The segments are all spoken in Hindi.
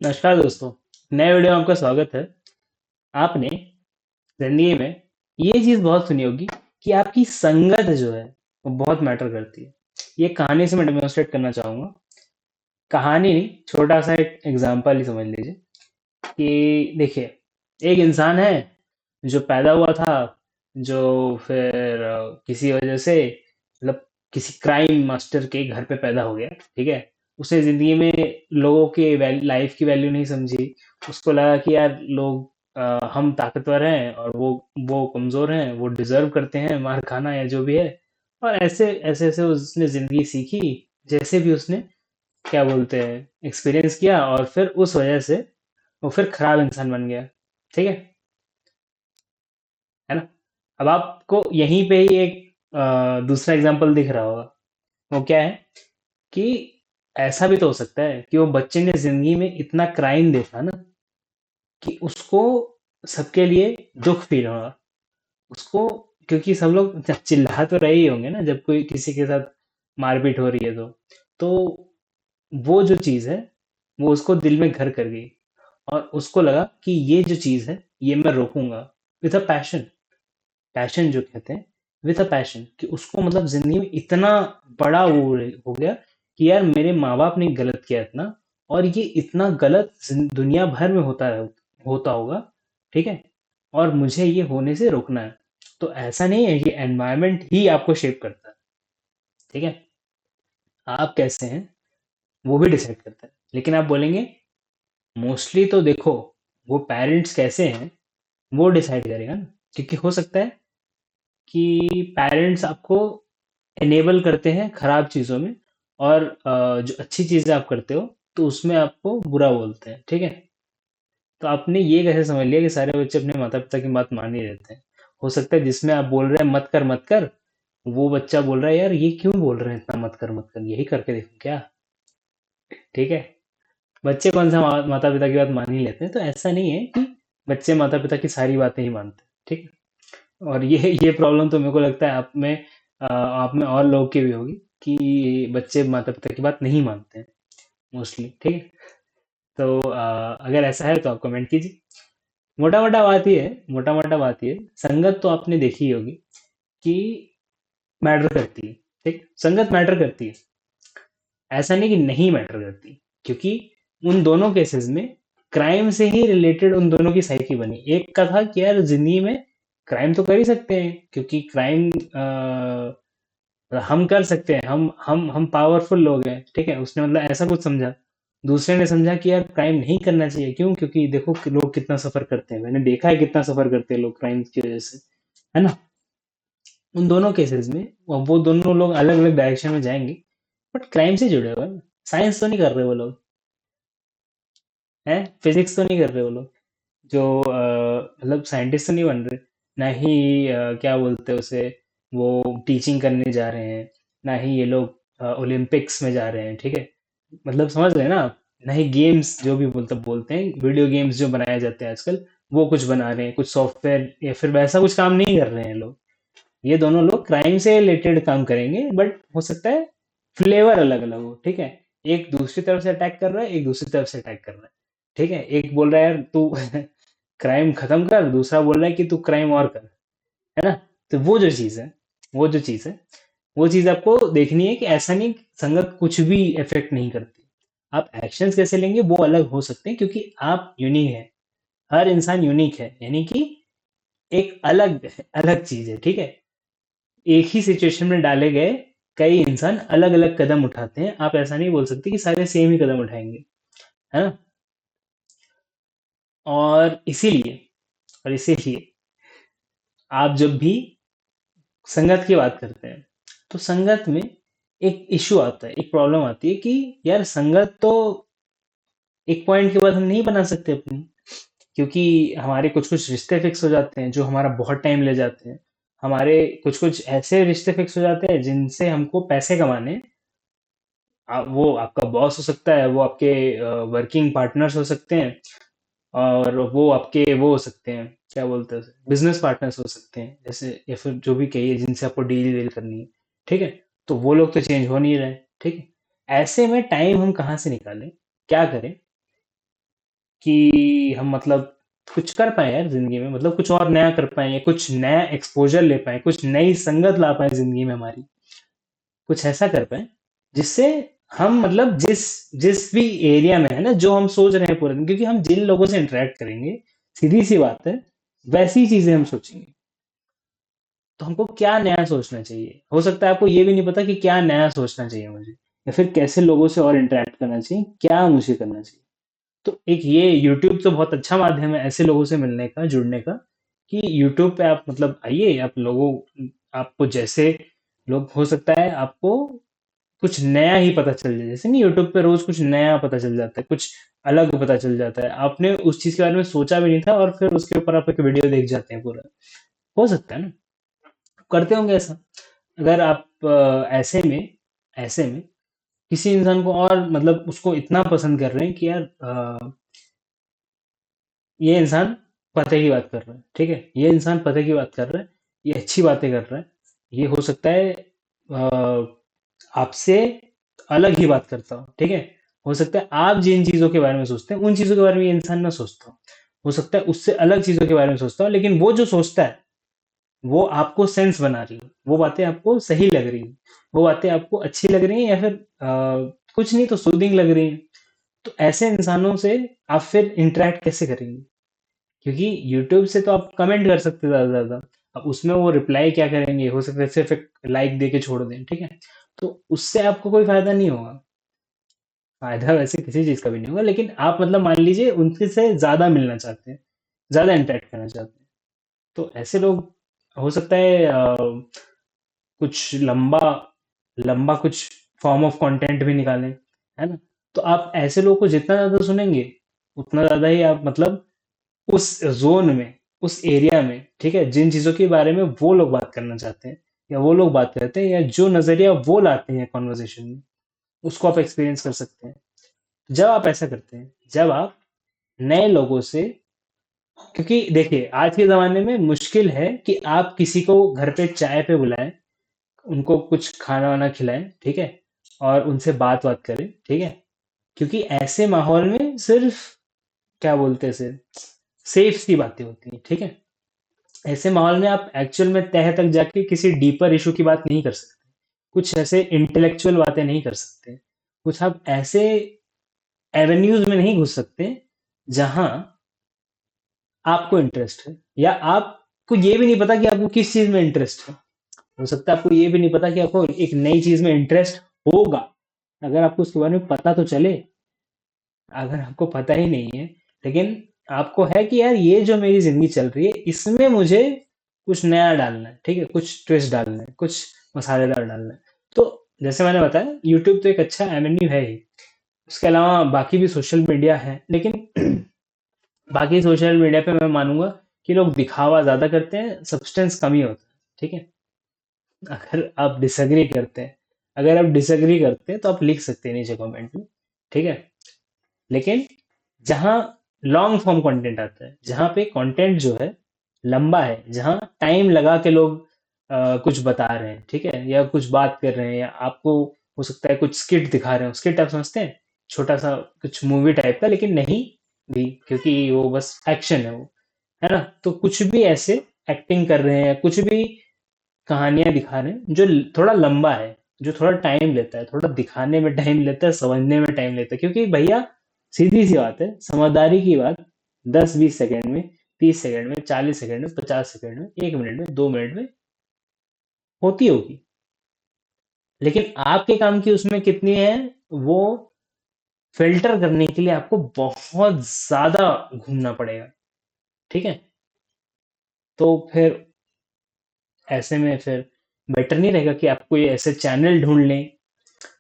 नमस्कार दोस्तों। नए वीडियो में आपका स्वागत है। आपने जिंदगी में ये चीज बहुत सुनी होगी कि आपकी संगत जो है वो बहुत मैटर करती है। ये कहानी से मैं डेमोन्स्ट्रेट करना चाहूंगा। कहानी नहीं, छोटा सा एक एग्जांपल ही समझ लीजिए कि देखिए, एक इंसान है जो पैदा हुआ था, जो फिर किसी वजह से मतलब किसी क्राइम मास्टर के घर पे पैदा हो गया। ठीक है। उसने जिंदगी में लोगों के लाइफ की वैल्यू नहीं समझी। उसको लगा कि यार लोग हम ताकतवर हैं और वो कमजोर हैं, वो डिजर्व करते हैं मार खाना या जो भी है। और ऐसे ऐसे ऐसे उसने जिंदगी सीखी, जैसे भी उसने क्या बोलते हैं एक्सपीरियंस किया, और फिर उस वजह से वो फिर खराब इंसान बन गया। ठीक है। है ना। अब आपको यहीं पे ही एक दूसरा एग्जांपल दिख रहा होगा। वो क्या है कि ऐसा भी तो हो सकता है कि वो बच्चे ने जिंदगी में इतना क्राइम देखा ना कि उसको सबके लिए दुख फील होगा उसको। क्योंकि सब लोग चिल्ला तो रहे ही होंगे ना जब कोई किसी के साथ मारपीट हो रही है तो वो जो चीज़ है वो उसको दिल में घर कर गई। और उसको लगा कि ये जो चीज़ है ये मैं रोकूंगा विथ अ पैशन। पैशन जो कहते हैं, विथ अ पैशन, कि उसको मतलब जिंदगी में इतना बड़ा वो हो गया कि यार मेरे माँ बाप ने गलत किया इतना, और ये इतना गलत दुनिया भर में होता होगा। ठीक है। और मुझे ये होने से रोकना है। तो ऐसा नहीं है कि एनवायरनमेंट ही आपको शेप करता है। ठीक है। आप कैसे हैं वो भी डिसाइड करता है। लेकिन आप बोलेंगे मोस्टली तो देखो, वो पेरेंट्स कैसे हैं वो डिसाइड करेगा ना। क्योंकि हो सकता है कि पेरेंट्स आपको एनेबल करते हैं खराब चीज़ों में, और जो अच्छी चीज़ें आप करते हो तो उसमें आपको बुरा बोलते हैं। ठीक है। तो आपने ये कैसे समझ लिया कि सारे बच्चे अपने माता पिता की बात मान ही लेते हैं? हो सकता है जिसमें आप बोल रहे हैं मत कर, वो बच्चा बोल रहा है यार ये क्यों बोल रहे हैं इतना मत कर, यही करके देखो क्या। ठीक है। बच्चे कौन सा माता पिता की बात मान ही लेते हैं। तो ऐसा नहीं है कि बच्चे माता पिता की सारी बातें ही मानते हैं। ठीक है। और ये प्रॉब्लम तो मेरे को लगता है आप में और लोगों की भी होगी कि बच्चे माता पिता की बात नहीं मानते हैं मोस्टली। ठीक है। तो अगर ऐसा है तो आप कमेंट कीजिए। मोटा मोटा बात ये है, संगत तो आपने देखी ही होगी कि मैटर करती है। ठीक, संगत मैटर करती है। ऐसा नहीं कि नहीं मैटर करती, क्योंकि उन दोनों केसेस में क्राइम से ही रिलेटेड उन दोनों की साइकी बनी। एक का था कि यार जिंदगी में क्राइम तो कर ही सकते हैं, क्योंकि क्राइम हम कर सकते हैं, हम पावरफुल लोग हैं। ठीक है, उसने मतलब ऐसा कुछ समझा। दूसरे ने समझा कि यार क्राइम नहीं करना चाहिए, क्यों? क्योंकि देखो कि लोग कितना सफर करते हैं, मैंने देखा है कितना सफर करते हैं लोग क्राइम की वजह से। है ना। उन दोनों केसेस में वो दोनों लोग अलग अलग डायरेक्शन में जाएंगे, बट क्राइम से जुड़े हुए हैं। साइंस तो नहीं कर रहे वो लोग, हैं फिजिक्स तो नहीं कर रहे वो लोग, जो मतलब साइंटिस्ट तो नहीं बन रहे। ना ही क्या बोलते हैं उसे, वो टीचिंग करने जा रहे हैं। ना ही ये लोग ओलंपिक्स में जा रहे हैं। ठीक है। मतलब समझ रहे हैं ना आप? ना ही गेम्स जो भी बोलते हैं, वीडियो गेम्स जो बनाए जाते हैं आजकल, वो कुछ बना रहे हैं, कुछ सॉफ्टवेयर या फिर वैसा कुछ काम नहीं कर रहे हैं लोग। ये दोनों लोग क्राइम से रिलेटेड काम करेंगे, बट हो सकता है फ्लेवर अलग अलग हो। ठीक है। एक दूसरी तरफ से अटैक कर रहा है, एक दूसरी तरफ से अटैक कर रहा है। ठीक है। एक बोल रहा है यार तू क्राइम खत्म कर, दूसरा बोल रहा है कि तू क्राइम और कर। है ना। तो वो जो चीज़ है, वो जो चीज़ है वो चीज़ आपको देखनी है कि ऐसा नहीं कि संगत कुछ भी इफेक्ट नहीं करती। आप एक्शंस कैसे लेंगे वो अलग हो सकते हैं, क्योंकि आप यूनिक है। हर इंसान यूनिक है, यानी कि एक अलग अलग चीज है। ठीक है। एक ही सिचुएशन में डाले गए कई इंसान अलग अलग कदम उठाते हैं। आप ऐसा नहीं बोल सकते कि सारे सेम ही कदम उठाएंगे। है ना। और इसीलिए और इसीलिए आप जब भी संगत की बात करते हैं तो संगत में एक इशू आता है, एक प्रॉब्लम आती है कि यार संगत तो एक पॉइंट के बाद हम नहीं बना सकते अपनी, क्योंकि हमारे कुछ कुछ रिश्ते फिक्स हो जाते हैं जो हमारा बहुत टाइम ले जाते हैं। हमारे कुछ कुछ ऐसे रिश्ते फिक्स हो जाते हैं जिनसे हमको पैसे कमाने हैं। वो आपका बॉस हो सकता है, वो आपके वर्किंग पार्टनर्स हो सकते हैं, और वो आपके वो हो सकते हैं, क्या बोलते हैं, बिजनेस पार्टनर्स हो सकते हैं, जैसे या फिर जो भी कहिए जिनसे आपको डील वील करनी है। ठीक है। तो वो लोग तो चेंज हो नहीं रहे। ठीक है। ऐसे में टाइम हम कहाँ से निकालें, क्या करें? कि हम मतलब कुछ कर पाए यार जिंदगी में, मतलब कुछ और नया कर पाए, या कुछ नया एक्सपोजर ले पाए, कुछ नई संगत ला पाए जिंदगी में हमारी, कुछ ऐसा कर पाए जिससे हम मतलब जिस जिस भी एरिया में है ना, जो हम सोच रहे हैं पूरे दिन, क्योंकि हम जिन लोगों से इंटरेक्ट करेंगे, सीधी सी बात है, वैसी चीजें हम सोचेंगे। तो हमको क्या नया सोचना चाहिए, हो सकता है आपको ये भी नहीं पता कि क्या नया सोचना चाहिए मुझे, या फिर कैसे लोगों से और इंटरेक्ट करना चाहिए, क्या मुझे करना चाहिए। तो एक ये यूट्यूब तो बहुत अच्छा माध्यम है ऐसे लोगों से मिलने का, जुड़ने का, कि यूट्यूब पे आप मतलब आइए, आप लोगों, आपको जैसे लोग, हो सकता है आपको कुछ नया ही पता चल जाए, जैसे नहीं यूट्यूब पे रोज कुछ नया पता चल जाता है, कुछ अलग पता चल जाता है, आपने उस चीज के बारे में सोचा भी नहीं था, और फिर उसके ऊपर आप एक वीडियो देख जाते हैं पूरा। हो सकता है ना, करते होंगे ऐसा। अगर आप ऐसे में किसी इंसान को और मतलब उसको इतना पसंद कर रहे हैं कि यार ये इंसान पते की बात कर रहा है, ठीक है, ये इंसान पते की बात कर रहा है, ये अच्छी बातें कर रहा है, ये हो सकता है आपसे अलग ही बात करता हो, ठीक है, हो सकता है आप जिन चीजों के बारे में सोचते हैं उन चीजों के बारे में ये इंसान ना सोचता हो सकता है उससे अलग चीजों के बारे में सोचता हो, लेकिन वो जो सोचता है वो आपको सेंस बना रही है, वो बातें आपको सही लग रही है, वो बातें आपको अच्छी लग रही हैं, या फिर कुछ नहीं तो सूदिंग लग रही है। तो ऐसे इंसानों से आप फिर इंटरेक्ट कैसे करेंगे, क्योंकि यूट्यूब से तो आप कमेंट कर सकते हैं ज्यादा से ज्यादा, अब उसमें वो रिप्लाई क्या करेंगे, हो सकता है सिर्फ एक लाइक दे के छोड़ दें, ठीक है, तो उससे आपको कोई फायदा नहीं होगा। फायदा वैसे किसी चीज का भी नहीं होगा, लेकिन आप मतलब मान लीजिए उनके से ज्यादा मिलना चाहते हैं, ज्यादा इंटरेक्ट करना चाहते हैं, तो ऐसे लोग हो सकता है कुछ लंबा लंबा कुछ फॉर्म ऑफ कंटेंट भी निकालें, है ना। तो आप ऐसे लोगों को जितना ज्यादा सुनेंगे, उतना ज्यादा ही आप मतलब उस जोन में, उस एरिया में, ठीक है, जिन चीजों के बारे में वो लोग बात करना चाहते हैं, या वो लोग बात करते हैं, या जो नजरिया वो लाते हैं कॉन्वर्जेशन में, उसको आप एक्सपीरियंस कर सकते हैं। जब आप ऐसा करते हैं, जब आप नए लोगों से, क्योंकि देखिए आज के ज़माने में मुश्किल है कि आप किसी को घर पे चाय पे बुलाएं, उनको कुछ खाना वाना खिलाएं, ठीक है, और उनसे बात बात करें, ठीक है, क्योंकि ऐसे माहौल में सिर्फ क्या बोलते हैं इसे, सेफ सी बातें होती हैं, ठीक है। ऐसे माहौल में आप एक्चुअल में तह तक जाके किसी डीपर इशू की बात नहीं कर सकते, कुछ ऐसे इंटेलेक्चुअल बातें नहीं कर सकते, कुछ आप ऐसे एवेन्यूज में नहीं घुस सकते जहां आपको इंटरेस्ट है, या आपको ये भी नहीं पता कि आपको किस चीज में इंटरेस्ट है। हो सकता है आपको ये भी नहीं पता कि आपको एक नई चीज में इंटरेस्ट होगा, अगर आपको उसके बारे में पता तो चले। अगर आपको पता ही नहीं है, लेकिन आपको है कि यार ये जो मेरी जिंदगी चल रही है इसमें मुझे कुछ नया डालना है, ठीक है, कुछ ट्विस्ट डालना है, कुछ मसालेदार डालना है, तो जैसे मैंने बताया यूट्यूब तो एक अच्छा एवेन्यू है ही। उसके अलावा बाकी भी सोशल मीडिया है, लेकिन बाकी सोशल मीडिया पे मैं मानूंगा कि लोग दिखावा ज्यादा करते हैं, सब्सटेंस कम ही होता है, ठीक है। अगर आप डिसएग्री करते हैं, अगर आप डिसएग्री करते हैं तो आप लिख सकते हैं नीचे कमेंट में, ठीक है, लेकिन जहाँ लॉन्ग फॉर्म कंटेंट आता है, जहाँ पे कंटेंट जो है लंबा है, जहाँ टाइम लगा के लोग कुछ बता रहे हैं, ठीक है, या कुछ बात कर रहे हैं, या आपको हो सकता है कुछ स्किट दिखा रहे हो, स्किट आप समझते हैं, छोटा सा कुछ मूवी टाइप का, लेकिन नहीं भी, क्योंकि वो बस एक्शन है वो, है ना, तो कुछ भी ऐसे एक्टिंग कर रहे हैं, कुछ भी कहानियां दिखा रहे हैं जो थोड़ा लंबा है, जो थोड़ा टाइम लेता है, थोड़ा दिखाने में टाइम लेता है, समझने में टाइम लेता है, क्योंकि भैया सीधी सी बात है, समझदारी की बात 10-20 सेकंड में, 30 सेकंड में, 40 सेकंड में, 50 सेकंड में, 1 मिनट में, 2 मिनट में होती होगी, लेकिन आपके काम की उसमें कितनी है, वो फिल्टर करने के लिए आपको बहुत ज्यादा घूमना पड़ेगा, ठीक है। तो फिर ऐसे में फिर बेटर नहीं रहेगा कि आपको ये ऐसे चैनल ढूंढ लें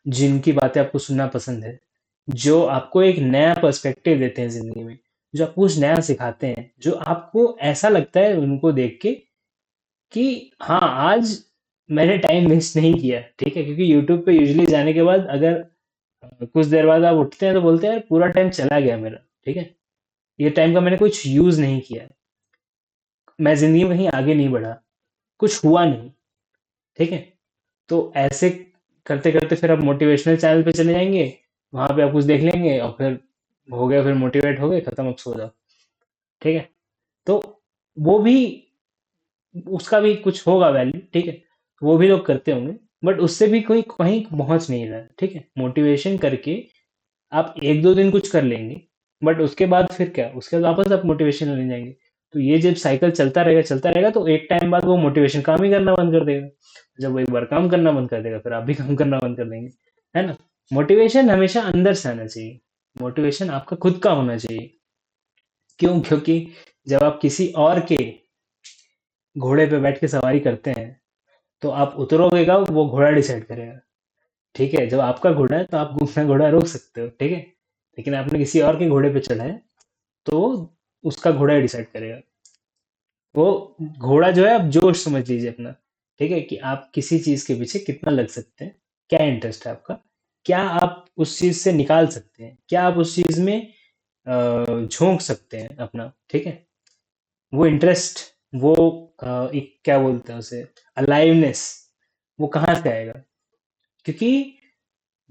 जिनकी बातें आपको सुनना पसंद है, जो आपको एक नया पर्सपेक्टिव देते हैं जिंदगी में, जो आपको कुछ नया सिखाते हैं, जो आपको ऐसा लगता है उनको देख के कि हाँ आज मैंने टाइम वेस्ट नहीं किया, ठीक है, क्योंकि यूट्यूब पे यूजुअली जाने के बाद अगर कुछ देर बाद आप उठते हैं तो बोलते हैं यार पूरा टाइम चला गया मेरा, ठीक है, ये टाइम का मैंने कुछ यूज नहीं किया, मैं जिंदगी में कहीं आगे नहीं बढ़ा, कुछ हुआ नहीं, ठीक है। तो ऐसे करते करते फिर आप मोटिवेशनल चैनल पे चले जाएंगे, वहां पे आप कुछ देख लेंगे, और फिर हो गया, फिर मोटिवेट हो गए, खत्म, अब सो जाओ। ठीक है। तो वो भी, उसका भी कुछ होगा वैल्यू, ठीक है, वो भी लोग करते होंगे, बट उससे भी कोई कहीं पहुंच नहीं रहा है। ठीक है, मोटिवेशन करके आप एक दो दिन कुछ कर लेंगे, बट उसके बाद फिर क्या, उसके बाद वापस आप मोटिवेशन लेने जाएंगे। तो ये जब साइकिल चलता रहेगा तो एक टाइम बाद वो मोटिवेशन काम ही करना बंद कर देगा। जब वो एक बार काम करना बंद कर देगा, फिर आप भी काम करना बंद कर देंगे, है ना। मोटिवेशन हमेशा अंदर से आना चाहिए, मोटिवेशन आपका खुद का होना चाहिए। क्यों? क्योंकि जब आप किसी और के घोड़े पे बैठ के सवारी करते हैं, तो आप उतरोगे का वो घोड़ा डिसाइड करेगा। ठीक है, जब आपका घोड़ा है तो आप अपना घोड़ा रोक सकते हो, ठीक है, लेकिन आपने किसी और के घोड़े पे चढ़ा है, तो उसका घोड़ा डिसाइड करेगा। वो घोड़ा जो है, आप जोश समझ लीजिए अपना। ठीक है, कि आप किसी चीज के पीछे कितना लग सकते हैं, क्या इंटरेस्ट है आपका, क्या आप उस चीज से निकाल सकते हैं, क्या आप उस चीज में झोंक सकते हैं अपना। ठीक है, वो इंटरेस्ट, वो एक क्या बोलते हैं उसे, अलाइवनेस, वो कहाँ से आएगा? क्योंकि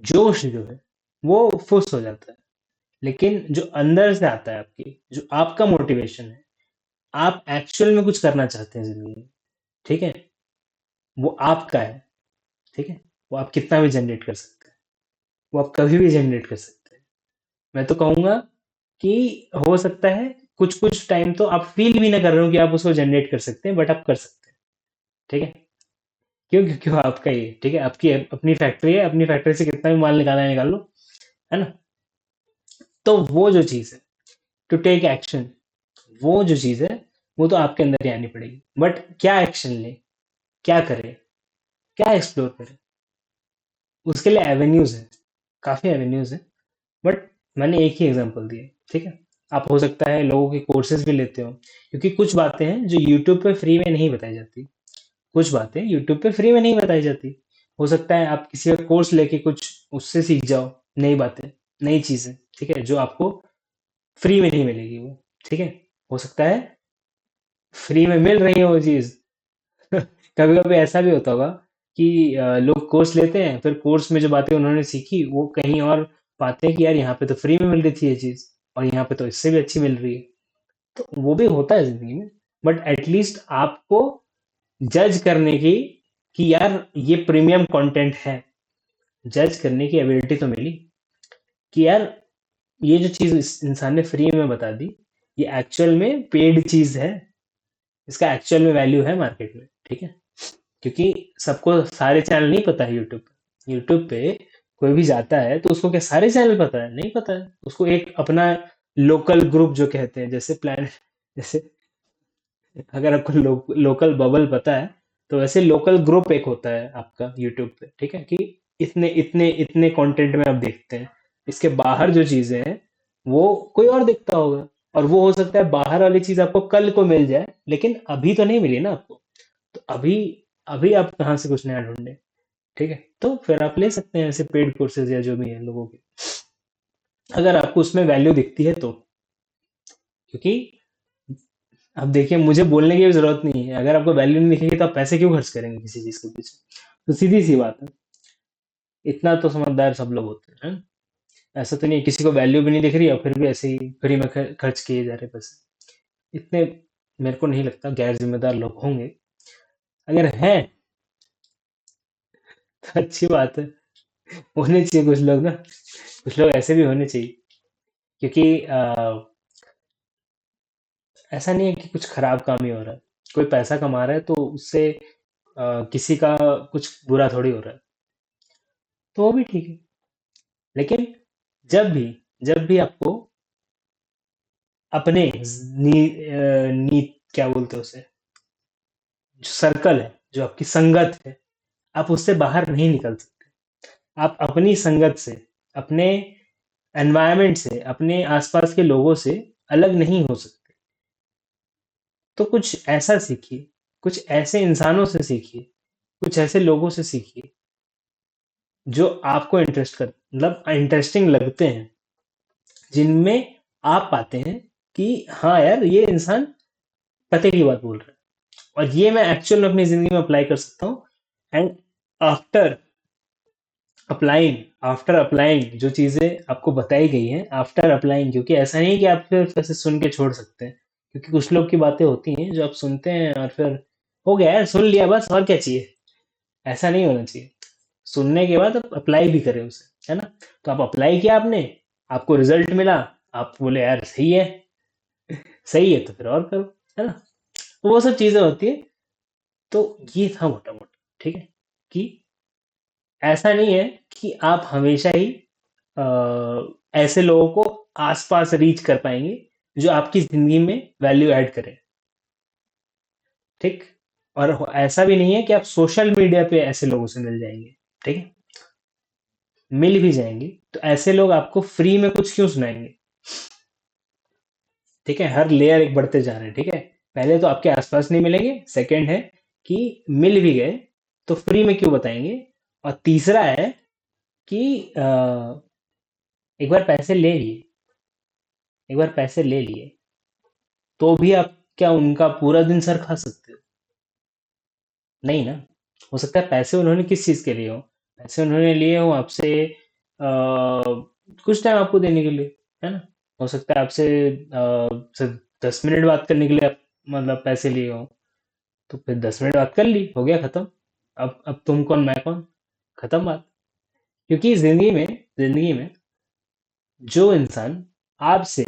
जोश जो है वो फुस हो जाता है, लेकिन जो अंदर से आता है आपकी, जो आपका मोटिवेशन है, आप एक्चुअल में कुछ करना चाहते हैं जिंदगी में, ठीक है, वो आपका है। ठीक है, वो आप कितना भी जनरेट कर सकते हैं, वो आप कभी भी जनरेट कर सकते हैं। मैं तो कहूंगा कि हो सकता है कुछ कुछ टाइम तो आप फील भी ना कर रहे हो कि आप उसको जनरेट कर सकते हैं, बट आप कर सकते हैं। ठीक है, क्यों? क्योंकि वो आपका ही है। ठीक है, आपकी अपनी फैक्ट्री है, अपनी फैक्ट्री से कितना भी माल निकालना है निकाल लो, है ना। तो वो जो चीज़ है, टू टेक एक्शन, वो जो चीज़ है, वो तो आपके अंदर ही आनी पड़ेगी। बट क्या एक्शन ले, क्या करे, क्या एक्सप्लोर करे, उसके लिए एवेन्यूज है, काफ़ी एवेन्यूज है। बट मैंने एक ही एग्जांपल दिया, ठीक है। आप हो सकता है लोगों के कोर्सेज भी लेते हो, क्योंकि कुछ बातें हैं जो यूट्यूब पे फ्री में नहीं बताई जाती, कुछ बातें यूट्यूब पे फ्री में नहीं बताई जाती। हो सकता है आप किसी का कोर्स लेके कुछ उससे सीख जाओ, नई बातें, नई चीजें, ठीक है, जो आपको फ्री में नहीं मिलेगी वो। ठीक है, हो सकता है फ्री में मिल रही है वो चीज। कभी कभी ऐसा भी होता होगा कि लोग कोर्स लेते हैं, फिर कोर्स में जो बातें उन्होंने सीखी वो कहीं और पाते हैं कि यार यहाँ पे तो फ्री में मिल रही थी ये चीज, और यहाँ पे तो इससे भी अच्छी मिल रही है। तो वो भी होता है जिंदगी में, बट एटलीस्ट आपको जज करने की, कि यार ये प्रीमियम कंटेंट है, जज करने की एबिलिटी तो मिली, कि यार ये जो चीज इस इंसान ने फ्री में बता दी, ये एक्चुअल में पेड चीज है, इसका एक्चुअल में वैल्यू है मार्केट में। ठीक है, क्योंकि सबको सारे चैनल नहीं पता है यूट्यूब पे। यूट्यूब पे कोई भी जाता है तो उसको क्या सारे चैनल पता है? नहीं पता है उसको। एक अपना लोकल ग्रुप जो कहते हैं, जैसे प्लान, जैसे अगर आपको लोकल बबल पता है, तो वैसे लोकल ग्रुप एक होता है आपका यूट्यूब पे। ठीक है, कि इतने इतने इतने कंटेंट में आप देखते हैं, इसके बाहर जो चीजें हैं वो कोई और देखता होगा, और वो हो सकता है बाहर वाली चीज आपको कल को मिल जाए, लेकिन अभी तो नहीं मिली ना आपको। तो अभी अभी आप कहाँ से कुछ नया ढूंढे? ठीक है, तो फिर आप ले सकते हैं ऐसे पेड कोर्सेज या जो भी है लोगों के, अगर आपको उसमें वैल्यू दिखती है तो। क्योंकि अब देखिए, मुझे बोलने की भी जरूरत नहीं है, अगर आपको वैल्यू नहीं दिखेगी तो आप पैसे क्यों खर्च करेंगे किसी चीज के पीछे? तो सीधी सी बात है, इतना तो समझदार सब लोग होते हैं, हैं? ऐसा तो नहीं है किसी को वैल्यू भी नहीं दिख रही और फिर भी ऐसे ही फ्री में खर्च किए जा रहे पैसे। इतने मेरे को नहीं लगता गैर जिम्मेदार लोग होंगे। अगर हैं तो अच्छी बात है, होने चाहिए कुछ लोग ना, कुछ लोग ऐसे भी होने चाहिए। क्योंकि ऐसा नहीं है कि कुछ खराब काम ही हो रहा है, कोई पैसा कमा रहा है तो उससे किसी का कुछ बुरा थोड़ी हो रहा है, तो वो भी ठीक है। लेकिन जब भी जब भी आपको अपने क्या बोलते हैं उसे, जो सर्कल है, जो आपकी संगत है, आप उससे बाहर नहीं निकल सकते। आप अपनी संगत से, अपने एनवायरनमेंट से, अपने आसपास के लोगों से अलग नहीं हो सकते। तो कुछ ऐसा सीखिए, कुछ ऐसे इंसानों से सीखिए, कुछ ऐसे लोगों से सीखिए जो आपको मतलब इंटरेस्टिंग लगते हैं, जिनमें आप पाते हैं कि हाँ यार, ये इंसान पते की बात बोल रहा है, और ये मैं एक्चुअल में अपनी जिंदगी में अप्लाई कर सकता हूँ। And after applying, after applying जो चीजें आपको बताई गई हैं, आफ्टर अप्लाइंग, क्योंकि ऐसा नहीं है कि आप फिर ऐसे सुन के छोड़ सकते हैं, क्योंकि कुछ लोग की बातें होती हैं जो आप सुनते हैं और फिर हो गया यार, सुन लिया बस, और क्या चाहिए। ऐसा नहीं होना चाहिए। सुनने के बाद आप अप्लाई भी करें उसे, है ना। तो आप अप्लाई किया आपने, आपको रिजल्ट मिला, आप बोले यार सही है, सही है तो फिर और करो, है ना। तो वो सब चीजें होती है। तो ये था मोटा मोटा, ठीक है, कि ऐसा नहीं है कि आप हमेशा ही ऐसे लोगों को आसपास रीच कर पाएंगे जो आपकी जिंदगी में वैल्यू ऐड करें, ठीक। और ऐसा भी नहीं है कि आप सोशल मीडिया पे ऐसे लोगों से मिल जाएंगे, ठीक है। मिल भी जाएंगे तो ऐसे लोग आपको फ्री में कुछ क्यों सुनाएंगे, ठीक है। हर लेयर एक बढ़ते जा रहे हैं, ठीक है। पहले तो आपके आसपास नहीं मिलेंगे, सेकंड है कि मिल भी गए तो फ्री में क्यों बताएंगे, और तीसरा है कि एक बार पैसे ले लिए, एक बार पैसे ले लिए तो भी आप क्या उनका पूरा दिन सर खा सकते हो? नहीं ना। हो सकता है पैसे उन्होंने किस चीज के लिए हो, पैसे उन्होंने लिए हो आपसे कुछ टाइम आपको देने के लिए, है ना। हो सकता है आपसे सिर्फ 10 मिनट बात करने के लिए आप मतलब पैसे लिए हो, तो फिर 10 मिनट बात कर ली, हो गया खत्म। अब तुम कौन मैं कौन, खत्म बात। क्योंकि जिंदगी में जो इंसान आपसे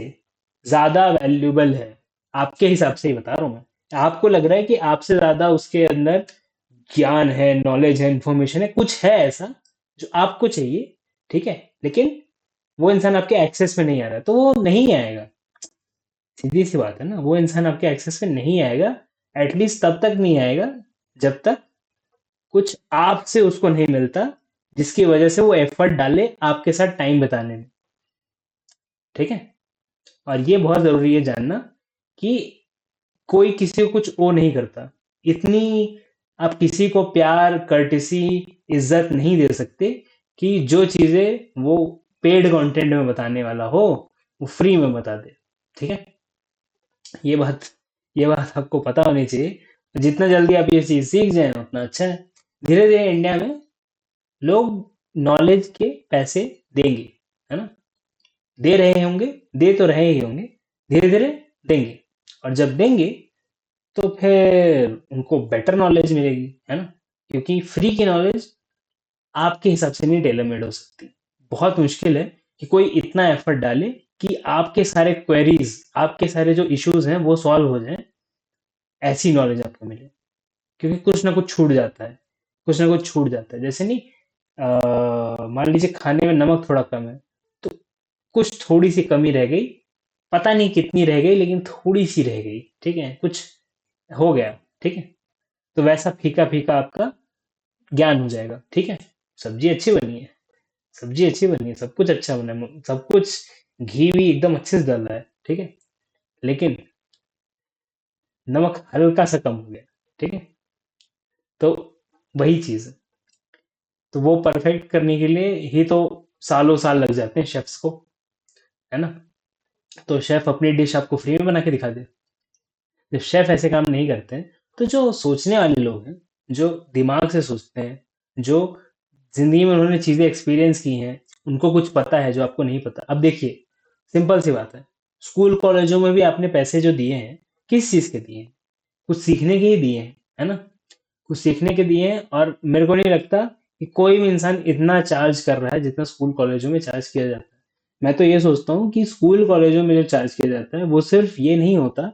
ज्यादा वैल्यूबल है, आपके हिसाब से ही बता रहा हूं मैं, आपको लग रहा है कि आपसे ज्यादा उसके अंदर ज्ञान है, नॉलेज है, इंफॉर्मेशन है, कुछ है ऐसा जो आपको चाहिए, ठीक है, लेकिन वो इंसान आपके एक्सेस में नहीं आ रहा है, तो वो नहीं आएगा। सीधी सी बात है ना, वो इंसान आपके एक्सेस में नहीं आएगा। एटलीस्ट तब तक नहीं आएगा जब तक कुछ आपसे उसको नहीं मिलता जिसकी वजह से वो एफर्ट डाले आपके साथ टाइम बिताने में, ठीक है। और ये बहुत जरूरी है जानना कि कोई किसी को कुछ ओ नहीं करता। इतनी आप किसी को प्यार, कर्टिसी, इज्जत नहीं दे सकते कि जो चीजें वो पेड कंटेंट में बताने वाला हो वो फ्री में बता दे, ठीक है। ये बात ये बात आपको पता होनी चाहिए। जितना जल्दी आप ये चीज सीख जाए उतना अच्छा है। धीरे धीरे इंडिया में लोग नॉलेज के पैसे देंगे, है ना। दे रहे होंगे, दे तो रहे ही होंगे, धीरे धीरे देंगे। और जब देंगे तो फिर उनको बेटर नॉलेज मिलेगी, है ना। क्योंकि फ्री की नॉलेज आपके हिसाब से नहीं टेलर मेड हो सकती। बहुत मुश्किल है कि कोई इतना एफर्ट डाले कि आपके सारे क्वेरीज, आपके सारे जो इश्यूज हैं वो सॉल्व हो जाएं, ऐसी नॉलेज आपको मिले। क्योंकि कुछ ना कुछ छूट जाता है, कुछ ना कुछ छूट जाता है। जैसे नहीं, मान लीजिए खाने में नमक थोड़ा कम है, तो कुछ थोड़ी सी कमी रह गई, पता नहीं कितनी रह गई लेकिन थोड़ी सी रह गई, ठीक है, कुछ हो गया, ठीक है। तो वैसा फीका फीका आपका ज्ञान हो जाएगा, ठीक है। सब्जी अच्छी बनी है, सब्जी अच्छी बनी है, सब कुछ अच्छा बना है, सब कुछ घी भी एकदम अच्छे से डाला है, ठीक है, लेकिन नमक हल्का सा कम हो गया, ठीक है। तो वही चीज है। तो वो परफेक्ट करने के लिए ही तो सालों साल लग जाते हैं शेफ्स को, है ना। तो शेफ अपनी डिश आपको फ्री में बना के दिखा दे। जब शेफ ऐसे काम नहीं करते हैं, तो जो सोचने वाले लोग हैं, जो दिमाग से सोचते हैं, जो जिंदगी में उन्होंने चीजें एक्सपीरियंस की हैं, उनको कुछ पता है जो आपको नहीं पता। अब देखिए, सिंपल सी बात है, स्कूल कॉलेजों में भी आपने पैसे जो दिए हैं, किस चीज के दिए हैं? कुछ सीखने के ही दिए हैं, है ना। कुछ सीखने के दिए हैं। और मेरे को नहीं लगता कि कोई भी इंसान इतना चार्ज कर रहा है जितना स्कूल कॉलेजों में चार्ज किया जाता है। मैं तो ये सोचता हूँ कि स्कूल कॉलेजों में जो चार्ज किया जाता है वो सिर्फ ये नहीं होता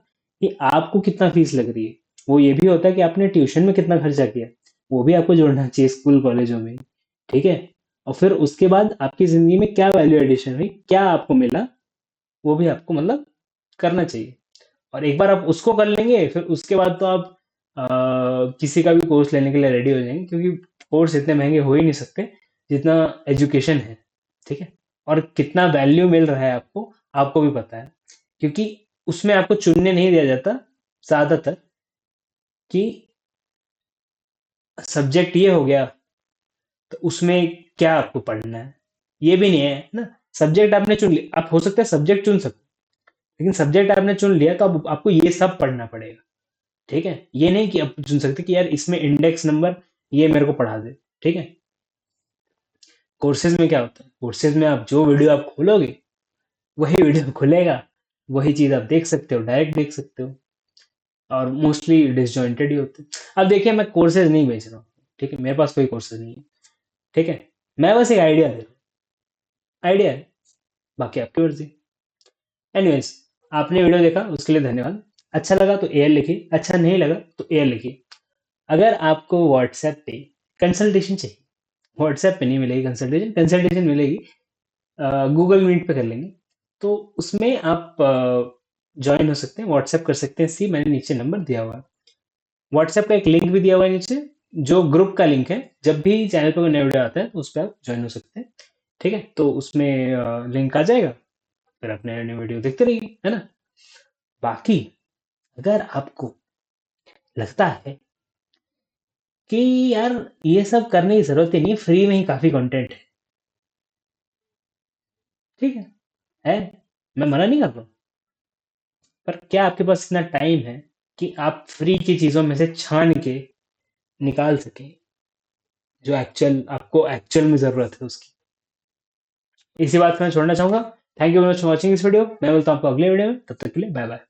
कि आपको कितना फीस लग रही है, वो ये भी होता है कि आपने ट्यूशन में कितना खर्चा किया, वो भी आपको जोड़ना चाहिए स्कूल कॉलेजों में, ठीक है। और फिर उसके बाद आपकी जिंदगी में क्या वैल्यू एडिशन हुई, क्या आपको मिला, वो भी आपको मतलब करना चाहिए। और एक बार आप उसको कर लेंगे, फिर उसके बाद तो आप किसी का भी कोर्स लेने के लिए रेडी हो जाएंगे, क्योंकि कोर्स इतने महंगे हो ही नहीं सकते जितना एजुकेशन है, ठीक है। और कितना वैल्यू मिल रहा है आपको, आपको भी पता है, क्योंकि उसमें आपको चुनने नहीं दिया जाता ज्यादातर कि सब्जेक्ट ये हो गया तो उसमें क्या आपको पढ़ना है। ये भी नहीं है ना। सब्जेक्ट आपने चुन लिया, आप हो सकता है सब्जेक्ट चुन सकते, लेकिन सब्जेक्ट आपने चुन लिया तो अब आपको ये सब पढ़ना पड़ेगा, ठीक है। ये नहीं कि आप चुन सकते कि यार इसमें इंडेक्स नंबर ये मेरे को पढ़ा दे, ठीक है। कोर्सेज में क्या होता है, कोर्सेज में आप जो वीडियो आप खोलोगे वही वीडियो खुलेगा, वही चीज आप देख सकते हो, डायरेक्ट देख सकते हो, और मोस्टली डिसजॉइंटेड ही होते हैं। अब देखिए, मैं कोर्सेज नहीं बेच रहा हूँ, ठीक है, मेरे पास कोई कोर्सेज नहीं है, ठीक है, मैं बस एक आइडिया दे रहा हूँ, आइडिया है, बाकी आपकी मर्जी। एनीवेज, आपने वीडियो देखा उसके लिए धन्यवाद। अच्छा लगा तो एयर लिखिए, अच्छा नहीं लगा तो एयर लिखिए। अगर आपको व्हाट्सएप पे कंसल्टेशन चाहिए, व्हाट्सएप पे नहीं मिलेगी कंसल्टेशन, कंसल्टेशन मिलेगी गूगल मीट पे कर लेंगे, तो उसमें आप ज्वाइन हो सकते हैं, व्हाट्सएप कर सकते हैं। सी मैंने नीचे नंबर दिया हुआ है, व्हाट्सएप का एक लिंक भी दिया हुआ है नीचे, जो ग्रुप का लिंक है। जब भी चैनल पर कोई नया वीडियो आता है तो उस पर आप ज्वाइन हो सकते हैं, ठीक है, तो उसमें लिंक आ जाएगा, फिर आप नए नए वीडियो देखते रहिए, है ना। बाकी अगर आपको लगता है कि यार ये सब करने की जरूरत ही नहीं है, फ्री में ही काफी कंटेंट है, ठीक है, मैं मना नहीं कर रहा हूँ, पर क्या आपके पास इतना टाइम है कि आप फ्री की चीजों में से छान के निकाल सके जो एक्चुअल आपको एक्चुअल में जरूरत है उसकी। इसी बात को मैं छोड़ना चाहूंगा। Thank you very much for watching this video. मैं मिलता हूँ आपको अगले वीडियो में, तब तक के लिए बाय बाय।